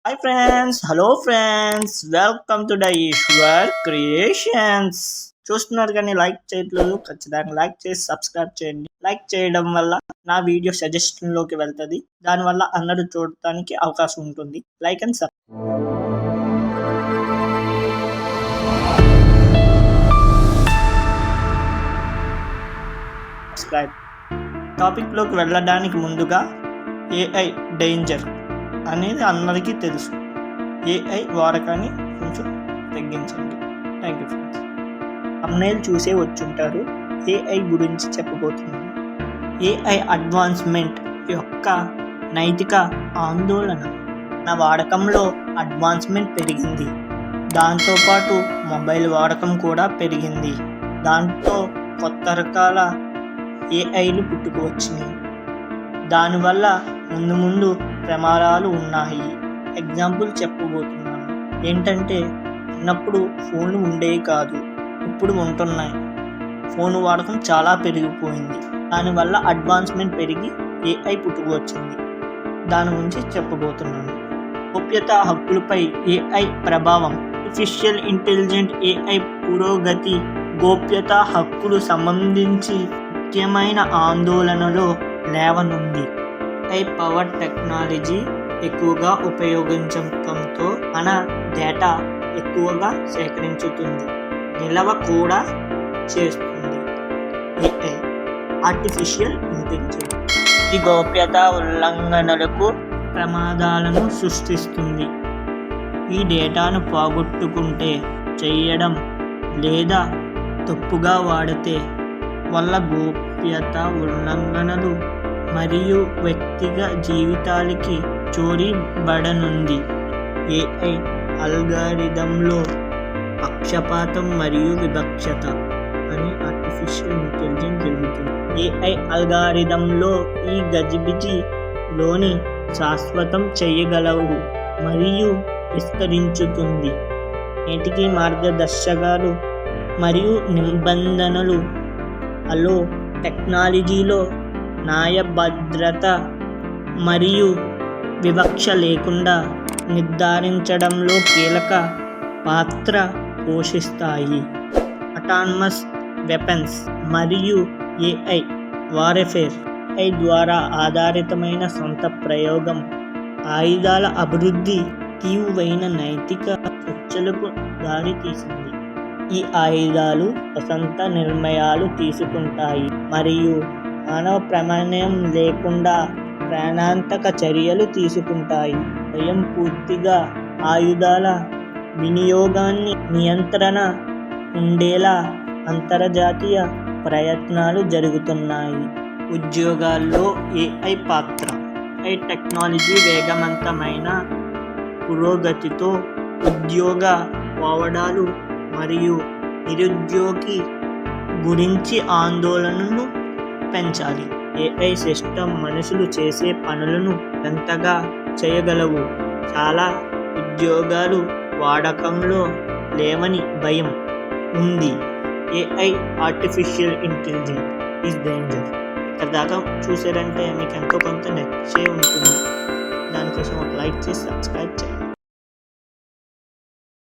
Hi friends, hello friends, welcome to the Eshwar creations. చూస్తున్నారు కానీ like చేయట్లేదు. ఖచ్చితంగా లైక్ చేసి సబ్స్క్రైబ్ చేయండి. లైక్ చేయడం వల్ల నా వీడియో సజెషన్ లోకి వెళ్తుంది. దానివల్ల అందరూ చూడటానికి అవకాశం ఉంటుంది. Like and subscribe. టాపిక్ లోకి వెళ్ళడానికి ముందుగా ఏఐ డేంజర్ అనేది అందరికీ తెలుసు. ఏఐ వాడకాన్ని కొంచెం తగ్గించండి. Thank you friends. తమ్నైల్ చూసే వచ్చుంటారు. ఏఐ గురించి చెప్పబోతున్నాను. ఏఐ అడ్వాన్స్మెంట్ యొక్క నైతిక ఆందోళన. నా వాడకంలో అడ్వాన్స్మెంట్ పెరిగింది. దాంతోపాటు మొబైల్ వాడకం కూడా పెరిగింది. దాంతో కొత్త రకాల ఏఐలు పుట్టుకువచ్చినాయి. దానివల్ల ముందు ప్రమాదాలు ఉన్నాయి. ఎగ్జాంపుల్ చెప్పబోతున్నాను. ఏంటంటే, చిన్నప్పుడు ఫోన్లు ఉండేవి కాదు, ఇప్పుడు ఉంటున్నాయి. ఫోన్ వాడకం చాలా పెరిగిపోయింది. దానివల్ల అడ్వాన్స్మెంట్ పెరిగి ఏఐ పుట్టుకువచ్చింది. దాని గురించి చెప్పబోతున్నాను. గోప్యతా హక్కులపై ఏఐ ప్రభావం. ఆర్టిఫిషియల్ ఇంటెలిజెంట్ ఏఐ పురోగతి గోప్యతా హక్కులు సంబంధించి ముఖ్యమైన ఆందోళనలో లేవనుంది. ఏఐ పవర్ టెక్నాలజీ ఎక్కువగా ఉపయోగించడంతో మన డేటా ఎక్కువగా సేకరించుతుంది, నిల్వ కూడా చేస్తుంది. ఏఐ ఆర్టిఫిషియల్ ఇంటెలిజెన్స్ ఈ గోప్యతా ఉల్లంఘనలకు ప్రమాదాలను సృష్టిస్తుంది. ఈ డేటాను పోగొట్టుకుంటే చేయడం లేదా తప్పుగా వాడితే వల్ల గోప్యతా ఉల్లంఘనలు మరియు వ్యక్తిగత జీవితాలకి చొరబడనుంది. ఏఐ అల్గారిథంలో పక్షపాతం మరియు వివక్షత అని ఆర్టిఫిషియల్ ఇంటెలిజెన్స్ జరుగుతుంది. ఏఐ అల్గారిథంలో ఈ గజిబిజిలోని శాశ్వతం చేయగలవు మరియు విస్తరించుతుంది. నేటికి మార్గదర్శకాలు మరియు నిబంధనలు అలో టెక్నాలజీలో న్యాయభద్రత మరియు వివక్ష లేకుండా నిర్ధారించడంలో కీలక పాత్ర పోషిస్తాయి. అటానమస్ వెపన్స్ మరియు ఏఐ వార్ఫేర్. ఏఐ ద్వారా ఆధారితమైన సొంత ప్రయోగం ఆయుధాల అభివృద్ధి తీవ్రమైన నైతిక చర్చలకు దారితీసింది. ఈ ఆయుధాలు స్వతంత్ర నిర్ణయాలు తీసుకుంటాయి మరియు మానవ ప్రమేయం లేకుండా ప్రాణాంతక చర్యలు తీసుకుంటాయి. స్వయం పూర్తిగా ఆయుధాల వినియోగాన్ని నియంత్రణ ఉండేలా అంతర్జాతీయ ప్రయత్నాలు జరుగుతున్నాయి. ఉద్యోగాల్లో ఏఐ పాత్ర. ఏఐ టెక్నాలజీ వేగవంతమైన పురోగతితో ఉద్యోగ పోవడాలు మరియు నిరుద్యోగి గురించి ఆందోళనను పెంచాలి. ఏఐ సిస్టమ్ మనుషులు చేసే పనులను ఎంతగా చేయగలవు. చాలా ఉద్యోగాలు వాడకంలో లేవని భయం ఉంది. AI artificial intelligence is danger. ఇక్కడ దాకా చూసారంటే మీకు ఎంతో కొంత నచ్చే ఉంటుంది. దానికోసం ఒక లైక్ చేసి సబ్స్క్రైబ్ చేయండి.